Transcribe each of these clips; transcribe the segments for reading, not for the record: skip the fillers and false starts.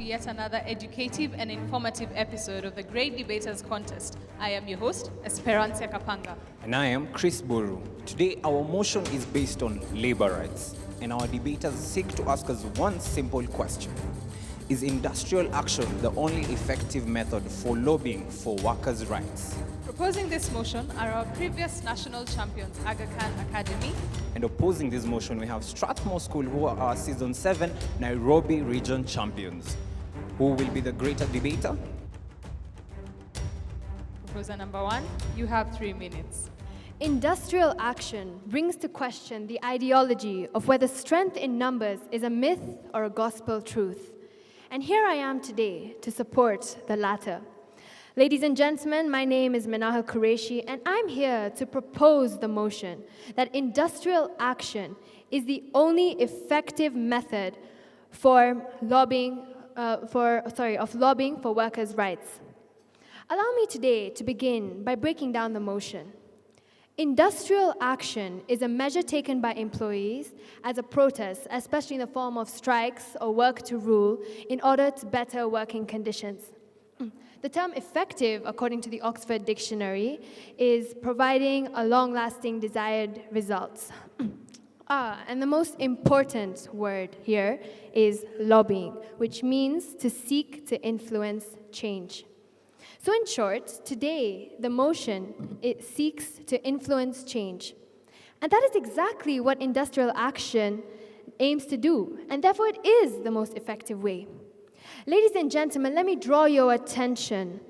yet another educative and informative episode of the Great Debaters Contest. I am your host, Esperanza Kapanga. And I am Chris Boru. Today, our motion is based on labor rights, and our debaters seek to ask us one simple question. Is industrial action the only effective method for lobbying for workers' rights? Proposing this motion are our previous national champions, Aga Khan Academy. And opposing this motion, we have Strathmore School, who are our Season 7 Nairobi Region champions. Who will be the greater debater? Proposer number 1, you have 3 minutes. Industrial action brings to question the ideology of whether strength in numbers is a myth or a gospel truth. And here I am today to support the latter. Ladies and gentlemen, my name is Manahal Qureshi, and I'm here to propose the motion that industrial action is the only effective method for lobbying for workers' rights. Allow me today to begin by breaking down the motion. Industrial action is a measure taken by employees as a protest, especially in the form of strikes or work to rule, in order to better working conditions. The term effective, according to the Oxford Dictionary, is providing a long-lasting desired results. And the most important word here is lobbying, which means to seek to influence change. So in short, today, the motion, it seeks to influence change. And that is exactly what industrial action aims to do, and therefore it is the most effective way. Ladies and gentlemen, let me draw your attention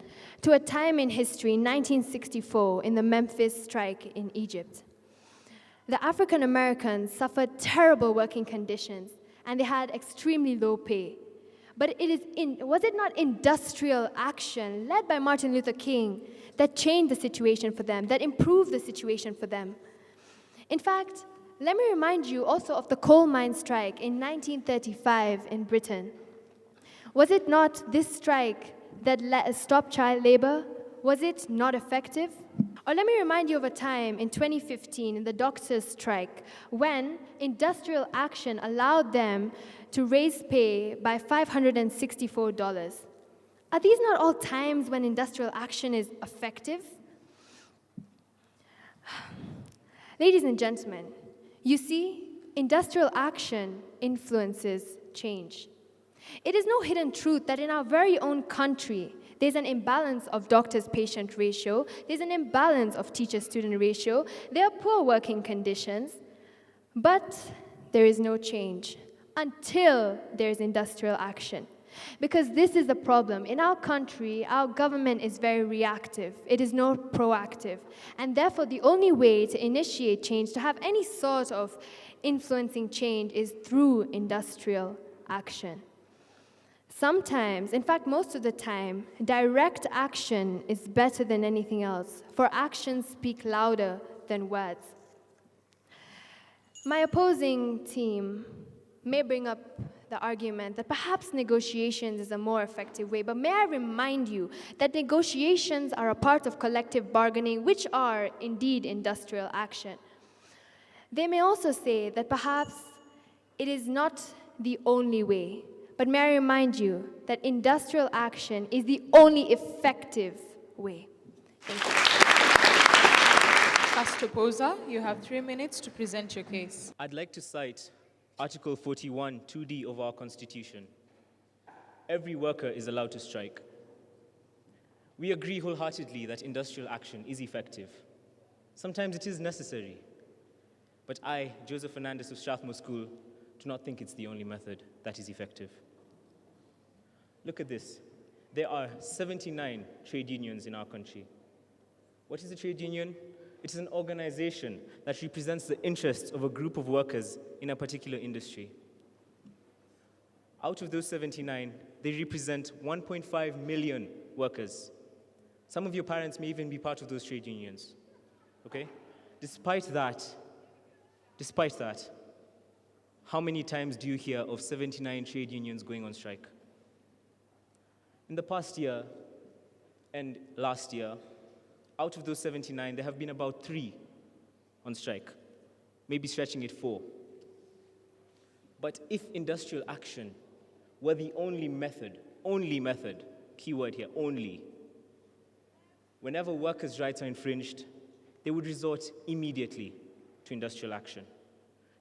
to a time in history, 1964, in the Memphis strike in Egypt. The African Americans suffered terrible working conditions, and they had extremely low pay. But was it not industrial action led by Martin Luther King that changed the situation for them, that improved the situation for them? In fact, let me remind you also of the coal mine strike in 1935 in Britain. Was it not this strike that stopped child labor? Was it not effective? Or let me remind you of a time in 2015 in the doctors' strike when industrial action allowed them to raise pay by $564. Are these not all times when industrial action is effective? Ladies and gentlemen, you see, industrial action influences change. It is no hidden truth that in our very own country, there's an imbalance of doctors-patient ratio, there's an imbalance of teacher-student ratio, there are poor working conditions, but there is no change until there's industrial action. Because this is the problem. In our country, our government is very reactive. It is not proactive. And therefore, the only way to initiate change, to have any sort of influencing change, is through industrial action. Sometimes, in fact, most of the time, direct action is better than anything else, for actions speak louder than words. My opposing team may bring up the argument that perhaps negotiations is a more effective way, but may I remind you that negotiations are a part of collective bargaining, which are indeed industrial action. They may also say that perhaps it is not the only way, but may I remind you that industrial action is the only effective way. Thank you. First proposer, you have 3 minutes to present your case. I'd like to cite Article 41, 2D of our Constitution. Every worker is allowed to strike. We agree wholeheartedly that industrial action is effective. Sometimes it is necessary. But I, Joseph Fernandez of Strathmore School, do not think it's the only method that is effective. Look at this. There are 79 trade unions in our country. What is a trade union? It is an organization that represents the interests of a group of workers in a particular industry. Out of those 79, they represent 1.5 million workers. Some of your parents may even be part of those trade unions, okay? Despite that, how many times do you hear of 79 trade unions going on strike? In the past year and last year, out of those 79, there have been about 3 on strike, maybe stretching it 4. But if industrial action were the only method only method, keyword here, only, whenever workers' rights are infringed, they would resort immediately to industrial action.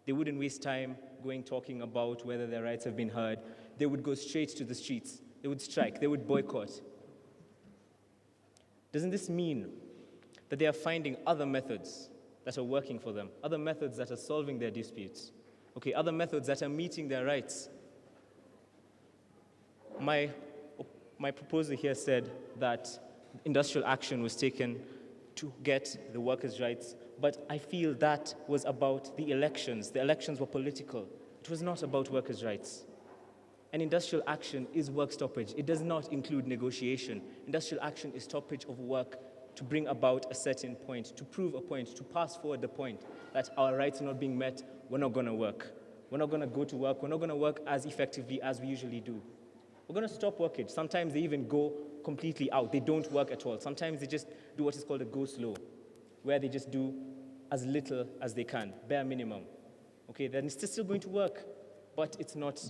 They wouldn't waste time talking about whether their rights have been heard. They would go straight to the streets. They would strike. They would boycott. Doesn't this mean that they are finding other methods that are working for them, other methods that are solving their disputes, okay, other methods that are meeting their rights? My proposer here said that industrial action was taken to get the workers' rights, but I feel that was about the elections. The elections were political. It was not about workers' rights. And industrial action is work stoppage. It does not include negotiation. Industrial action is stoppage of work to bring about a certain point, to prove a point, to pass forward the point that our rights are not being met, we're not going to work. We're not going to go to work. We're not going to work as effectively as we usually do. We're going to stop workage. Sometimes they even go completely out. They don't work at all. Sometimes they just do what is called a go slow, where they just do as little as they can, bare minimum. Okay, then it's still going to work, but it's not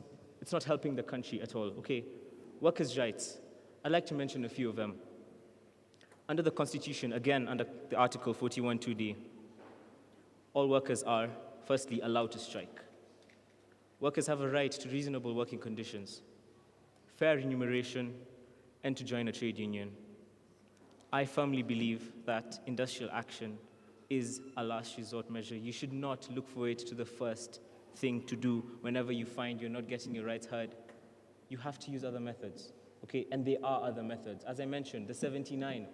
helping the country at all. Okay, workers' rights. I'd like to mention a few of them. Under the Constitution, again, under the Article 41(2)(d), all workers are, firstly, allowed to strike. Workers have a right to reasonable working conditions, fair remuneration, and to join a trade union. I firmly believe that industrial action is a last resort measure. You should not look for it to the first thing to do whenever you find you're not getting your rights heard. You have to use other methods, okay? And there are other methods. As I mentioned, the 79.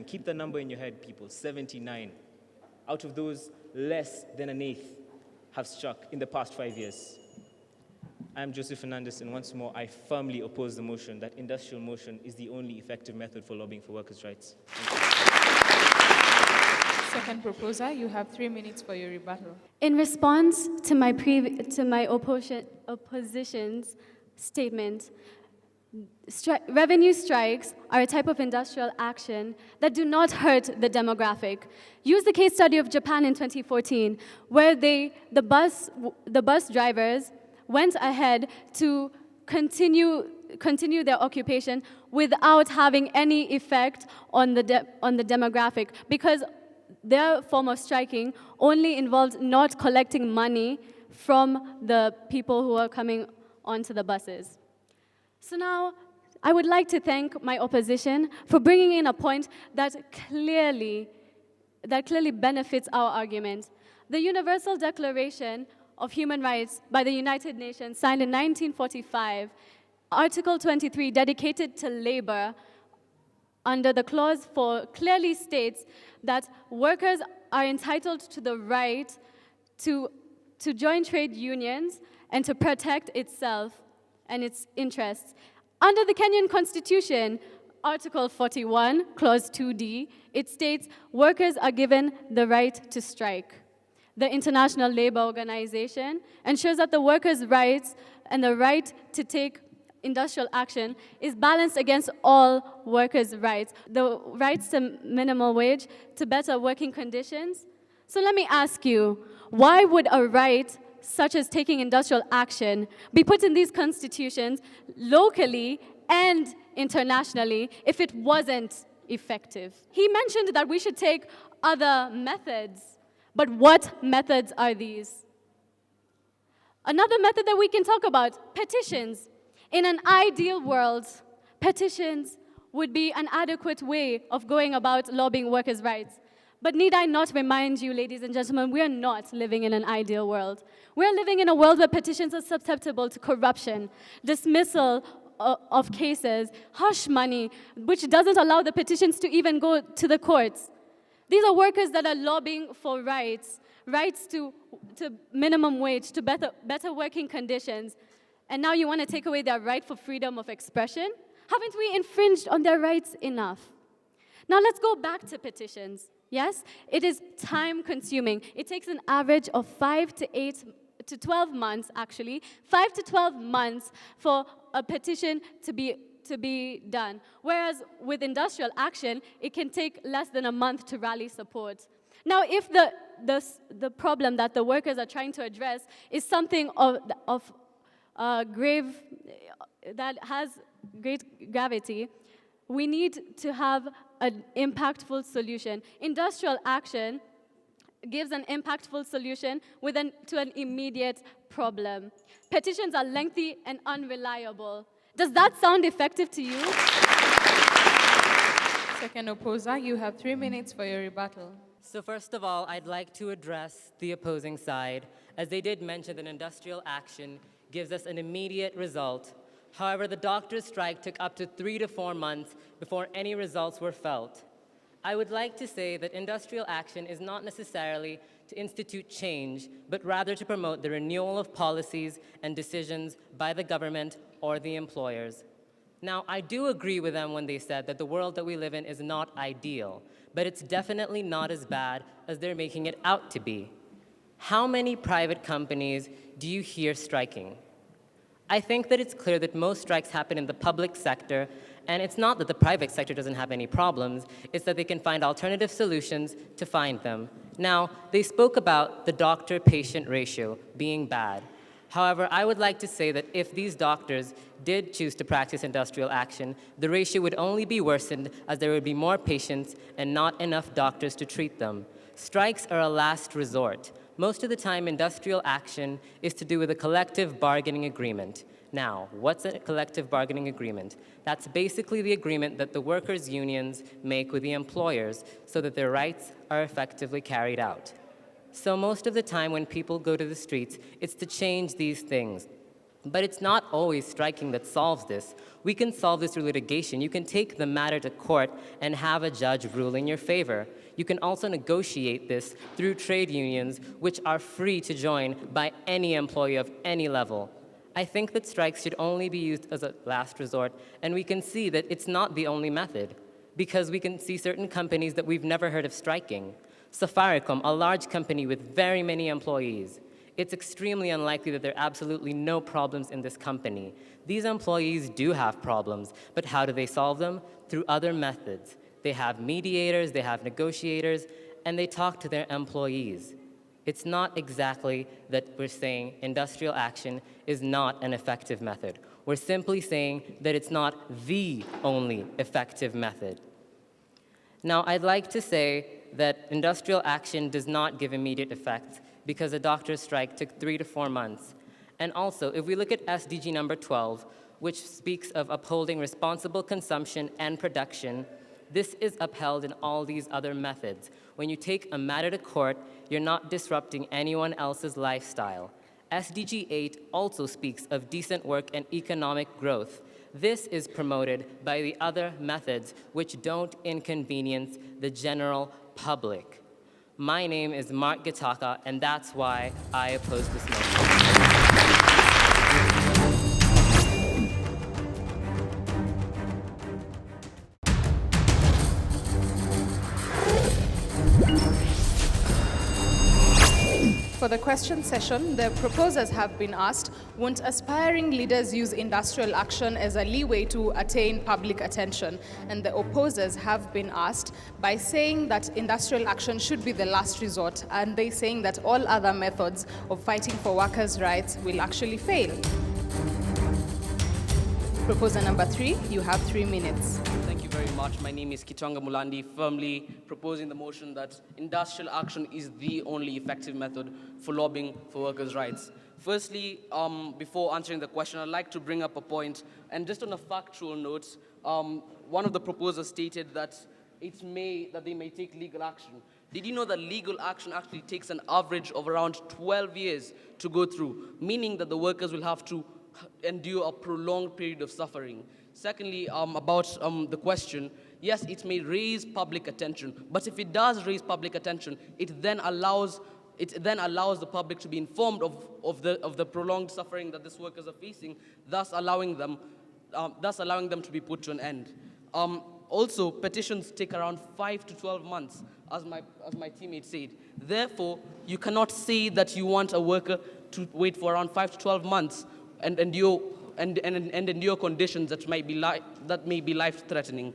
Keep the number in your head, people, 79. Out of those, less than an eighth have struck in the past 5 years. I'm Joseph Fernandez, and once more, I firmly oppose the motion that industrial motion is the only effective method for lobbying for workers' rights. Second proposer, you have 3 minutes for your rebuttal. In response to my opposition's statement, revenue strikes are a type of industrial action that do not hurt the demographic. Use the case study of Japan in 2014, where the bus drivers went ahead to continue their occupation without having any effect on the demographic, because their form of striking only involved not collecting money from the people who are coming onto the buses. So now, I would like to thank my opposition for bringing in a point that clearly benefits our argument. The Universal Declaration of Human Rights by the United Nations, signed in 1945, Article 23, dedicated to labor, under the Clause 4, clearly states that workers are entitled to the right to join trade unions and to protect itself and its interests. Under the Kenyan Constitution, Article 41, Clause 2D, it states workers are given the right to strike. The International Labour Organization ensures that the workers' rights and the right to take industrial action is balanced against all workers' rights. The rights to minimum wage, to better working conditions. So let me ask you, why would a right such as taking industrial action be put in these constitutions locally and internationally if it wasn't effective? He mentioned that we should take other methods, but what methods are these? Another method that we can talk about, petitions. In an ideal world, petitions would be an adequate way of going about lobbying workers' rights. But need I not remind you, ladies and gentlemen, we are not living in an ideal world. We are living in a world where petitions are susceptible to corruption, dismissal of cases, hush money, which doesn't allow the petitions to even go to the courts. These are workers that are lobbying for rights to minimum wage, to better working conditions. And now you want to take away their right for freedom of expression? Haven't we infringed on their rights enough? Now let's go back to petitions. Yes, it is time-consuming. It takes an average of 5 to 12 months, actually, 5 to 12 months for a petition to be done. Whereas with industrial action, it can take less than a month to rally support. Now, if the problem that the workers are trying to address is something of grave that has great gravity, we need to have an impactful solution. Industrial action gives an impactful solution to an immediate problem. Petitions are lengthy and unreliable. Does that sound effective to you? Second opposer, you have 3 minutes for your rebuttal. So first of all, I'd like to address the opposing side, as they did mention that industrial action gives us an immediate result. However, the doctors' strike took up to 3 to 4 months before any results were felt. I would like to say that industrial action is not necessarily to institute change, but rather to promote the renewal of policies and decisions by the government or the employers. Now, I do agree with them when they said that the world that we live in is not ideal, but it's definitely not as bad as they're making it out to be. How many private companies do you hear striking? I think that it's clear that most strikes happen in the public sector, and it's not that the private sector doesn't have any problems, it's that they can find alternative solutions to find them. Now, they spoke about the doctor-patient ratio being bad. However, I would like to say that if these doctors did choose to practice industrial action, the ratio would only be worsened as there would be more patients and not enough doctors to treat them. Strikes are a last resort. Most of the time, industrial action is to do with a collective bargaining agreement. Now, what's a collective bargaining agreement? That's basically the agreement that the workers' unions make with the employers so that their rights are effectively carried out. So most of the time when people go to the streets, it's to change these things. But it's not always striking that solves this. We can solve this through litigation. You can take the matter to court and have a judge rule in your favor. You can also negotiate this through trade unions, which are free to join by any employee of any level. I think that strikes should only be used as a last resort, and we can see that it's not the only method, because we can see certain companies that we've never heard of striking. Safaricom, a large company with very many employees. It's extremely unlikely that there are absolutely no problems in this company. These employees do have problems, but how do they solve them? Through other methods. They have mediators, they have negotiators, and they talk to their employees. It's not exactly that we're saying industrial action is not an effective method. We're simply saying that it's not the only effective method. Now, I'd like to say that industrial action does not give immediate effects because a doctor's strike took 3 to 4 months. And also, if we look at SDG number 12, which speaks of upholding responsible consumption and production, this is upheld in all these other methods. When you take a matter to court, you're not disrupting anyone else's lifestyle. SDG 8 also speaks of decent work and economic growth. This is promoted by the other methods which don't inconvenience the general public. My name is Mark Gitaka, and that's why I oppose this motion. For the question session, the proposers have been asked, won't aspiring leaders use industrial action as a leeway to attain public attention? And the opposers have been asked by saying that industrial action should be the last resort, and they saying that all other methods of fighting for workers' rights will actually fail. Proposer number 3, you have 3 minutes. Thank you very much. My name is Kitwanga Mulandi, firmly proposing the motion that industrial action is the only effective method for lobbying for workers' rights. Firstly, before answering the question, I'd like to bring up a point, and just on a factual note, one of the proposers stated that they may take legal action. Did you know that legal action actually takes an average of around 12 years to go through, meaning that the workers will have to endure a prolonged period of suffering? Secondly, about the question, yes, it may raise public attention, but if it does raise public attention, it then allows the public to be informed of the prolonged suffering that these workers are facing, thus allowing them to be put to an end. Also, petitions take around 5 to 12 months, as my teammate said. Therefore, you cannot say that you want a worker to wait for around 5 to 12 months and endure conditions that may be life-threatening.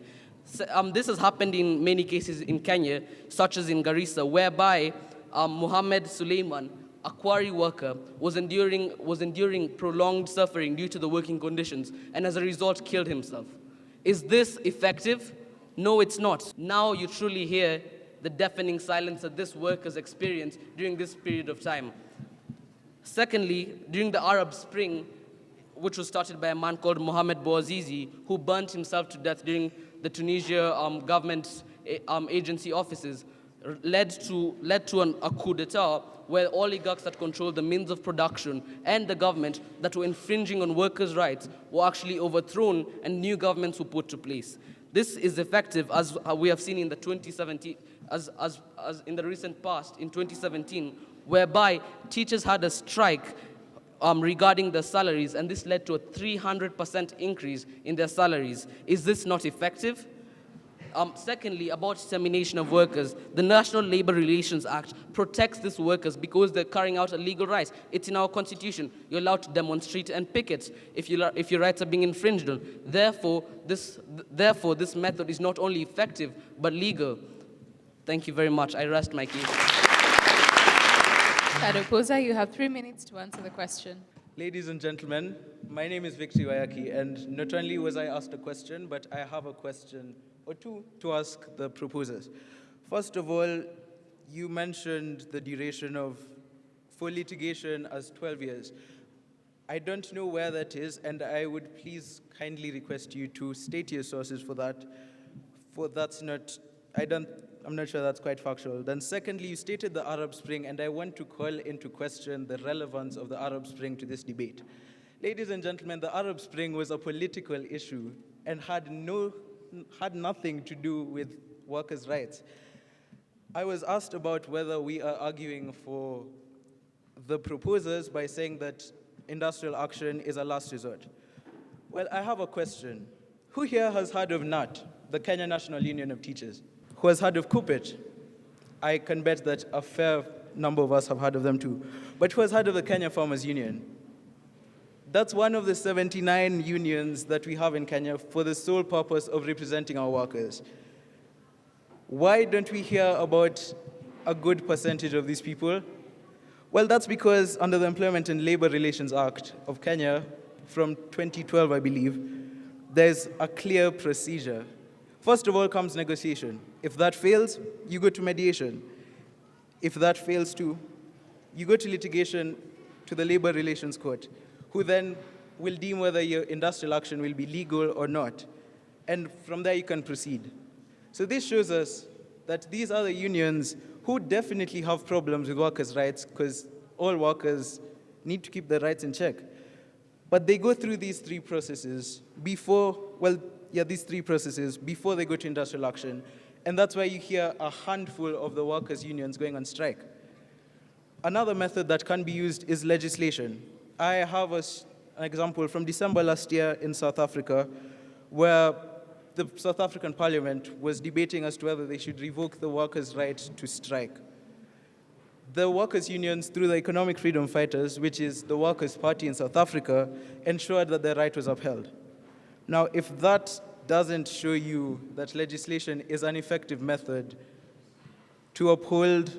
This has happened in many cases in Kenya, such as in Garissa, whereby Mohammed Suleiman a quarry worker was enduring prolonged suffering due to the working conditions and as a result killed himself. Is this effective? No, it's not. Now you truly hear the deafening silence that this workers experienced during this period of time. Secondly, during the Arab Spring, which was started by a man called Mohamed Bouazizi, who burnt himself to death during the Tunisia government agency offices, led to a coup d'etat where oligarchs that controlled the means of production and the government that were infringing on workers' rights were actually overthrown and new governments were put to place. This is effective, as we have seen in the 2017, as in the recent past, in 2017, whereby teachers had a strike regarding their salaries, and this led to a 300% increase in their salaries. Is this not effective? Secondly, about termination of workers, the National Labor Relations Act protects these workers because they're carrying out a legal right. It's in our constitution. You're allowed to demonstrate and picket if your rights are being infringed on. Therefore, this method is not only effective, but legal. Thank you very much. I rest my case. Opposer, you have 3 minutes to answer the question. Ladies and gentlemen, my name is Victor Wayaki, and not only was I asked a question, but I have a question or two to ask the proposers. First of all, you mentioned the duration for litigation as 12 years. I don't know where that is, and I would please kindly request you to state your sources for that. I'm not sure that's quite factual. Then secondly, you stated the Arab Spring, and I want to call into question the relevance of the Arab Spring to this debate. Ladies and gentlemen, the Arab Spring was a political issue and had nothing to do with workers' rights. I was asked about whether we are arguing for the proposers by saying that industrial action is a last resort. Well, I have a question. Who here has heard of NAT, the Kenya National Union of Teachers? Who has heard of KUPPET? I can bet that a fair number of us have heard of them too. But who has heard of the Kenya Farmers Union? That's one of the 79 unions that we have in Kenya for the sole purpose of representing our workers. Why don't we hear about a good percentage of these people? Well, that's because under the Employment and Labor Relations Act of Kenya from 2012, I believe, there's a clear procedure. First of all comes negotiation. If that fails, you go to mediation. If that fails too, you go to litigation to the Labor Relations Court, who then will deem whether your industrial action will be legal or not. And from there you can proceed. So this shows us that these are the unions who definitely have problems with workers' rights, because all workers need to keep their rights in check. But they go through these three processes before they go to industrial action. And that's why you hear a handful of the workers' unions going on strike. Another method that can be used is legislation. I have an example from December last year in South Africa, where the South African Parliament was debating as to whether they should revoke the workers' right to strike. The workers' unions, through the Economic Freedom Fighters, which is the Workers' Party in South Africa, ensured that their right was upheld. Now, if that doesn't show you that legislation is an effective method to uphold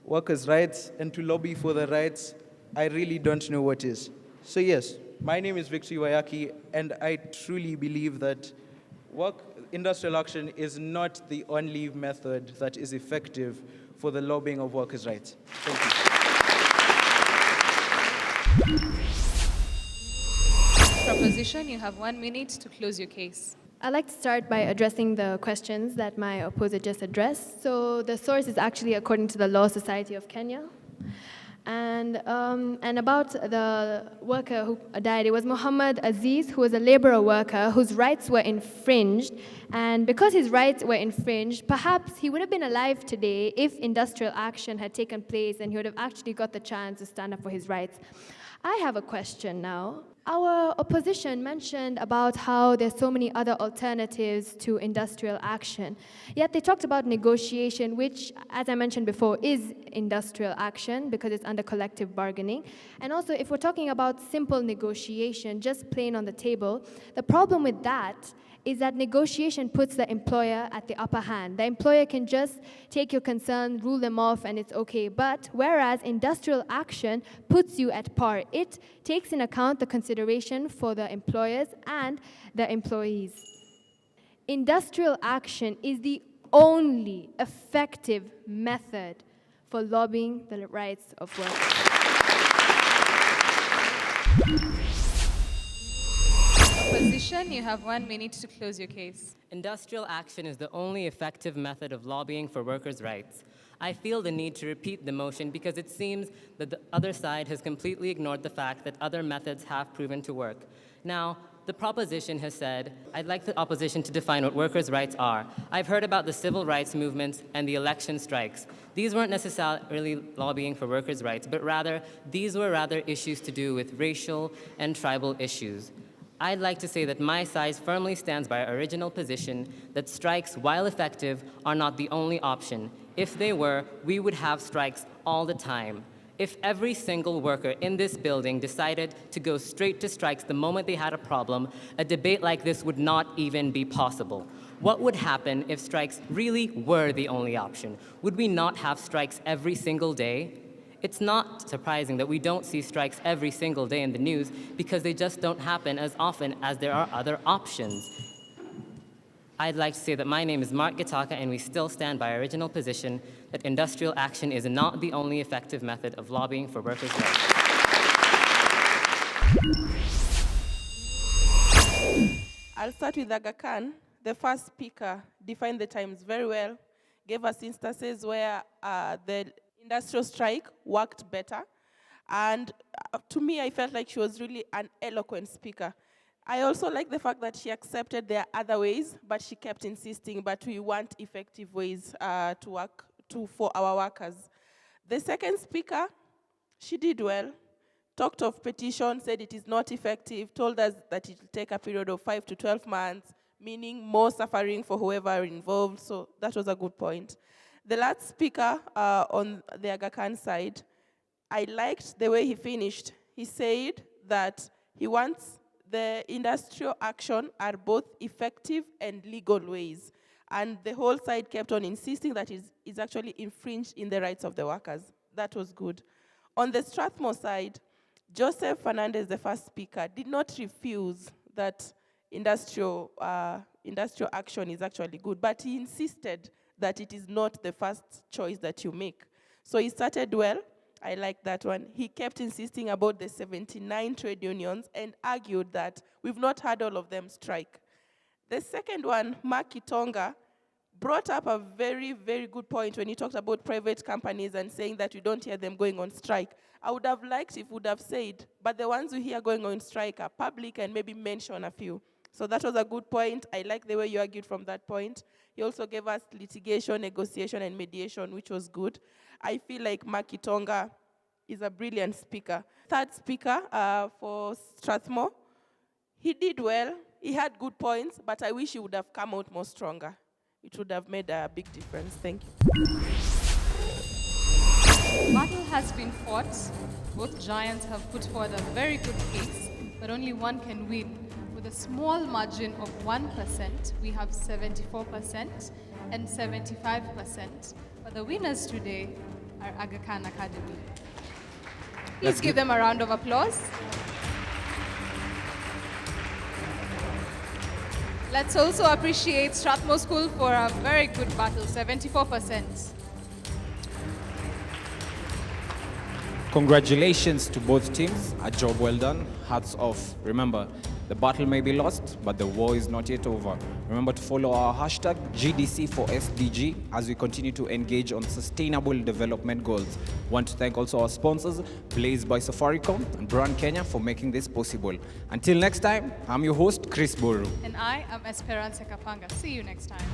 workers' rights and to lobby for their rights, I really don't know what is. So yes, my name is Victor Wayaki, and I truly believe that industrial action is not the only method that is effective for the lobbying of workers' rights. Thank you. Proposition, you have 1 minute to close your case. I'd like to start by addressing the questions that my opposer just addressed. So the source is actually according to the Law Society of Kenya. And about the worker who died, it was Muhammad Aziz, who was a laborer worker whose rights were infringed. And because his rights were infringed, perhaps he would have been alive today if industrial action had taken place and he would have actually got the chance to stand up for his rights. I have a question now. Our opposition mentioned about how there's so many other alternatives to industrial action. Yet they talked about negotiation, which, as I mentioned before, is industrial action because it's under collective bargaining. And also, if we're talking about simple negotiation, just plain on the table, the problem with that is that negotiation puts the employer at the upper hand. The employer can just take your concerns, rule them off, and it's okay. But whereas industrial action puts you at par, it takes in account the consideration for the employers and the employees. Industrial action is the only effective method for lobbying the rights of workers. Opposition, you have 1 minute to close your case. Industrial action is the only effective method of lobbying for workers' rights. I feel the need to repeat the motion because it seems that the other side has completely ignored the fact that other methods have proven to work. Now, the proposition has said, I'd like the opposition to define what workers' rights are. I've heard about the civil rights movements and the election strikes. These weren't necessarily lobbying for workers' rights, but these were rather issues to do with racial and tribal issues. I'd like to say that my side firmly stands by our original position that strikes, while effective, are not the only option. If they were, we would have strikes all the time. If every single worker in this building decided to go straight to strikes the moment they had a problem, a debate like this would not even be possible. What would happen if strikes really were the only option? Would we not have strikes every single day? It's not surprising that we don't see strikes every single day in the news because they just don't happen as often as there are other options. I'd like to say that my name is Mark Gitaka and we still stand by our original position that industrial action is not the only effective method of lobbying for workers' rights. I'll start with Aga Khan. The first speaker defined the times very well, gave us instances where the industrial strike worked better. And to me, I felt like she was really an eloquent speaker. I also like the fact that she accepted there are other ways, but she kept insisting, but we want effective ways to work for our workers. The second speaker, she did well, talked of petition, said it is not effective, told us that it will take a period of 5 to 12 months, meaning more suffering for whoever involved, so that was a good point. The last speaker on the Aga Khan side, I liked the way he finished. He said that he wants the industrial action are both effective and legal ways. And the whole side kept on insisting that it's actually infringed in the rights of the workers. That was good. On the Strathmore side, Joseph Fernandez, the first speaker, did not refuse that industrial action is actually good, but he insisted that it is not the first choice that you make. So he started well. I like that one. He kept insisting about the 79 trade unions and argued that we've not had all of them strike. The second one, Mark Kitonga, brought up a very, very good point when he talked about private companies and saying that we don't hear them going on strike. I would have liked if he would have said, but the ones we hear going on strike are public and maybe mention a few. So that was a good point. I like the way you argued from that point. He also gave us litigation, negotiation, and mediation, which was good. I feel like Mark Kitonga is a brilliant speaker. Third speaker for Strathmore, he did well. He had good points, but I wish he would have come out more stronger. It would have made a big difference. Thank you. Battle has been fought. Both giants have put forward a very good case, but only one can win. With a small margin of 1%, we have 74% and 75%. But the winners today are Aga Khan Academy. Please give them a round of applause. Let's also appreciate Strathmore School for a very good battle, 74%. Congratulations to both teams. A job well done. Hats off. Remember, the battle may be lost, but the war is not yet over. Remember to follow our hashtag GDC for SDG as we continue to engage on sustainable development goals. Want to thank also our sponsors, Blaze by Safaricom and Brand Kenya, for making this possible. Until next time, I'm your host, Chris Boru. And I am Esperanza Kapanga. See you next time.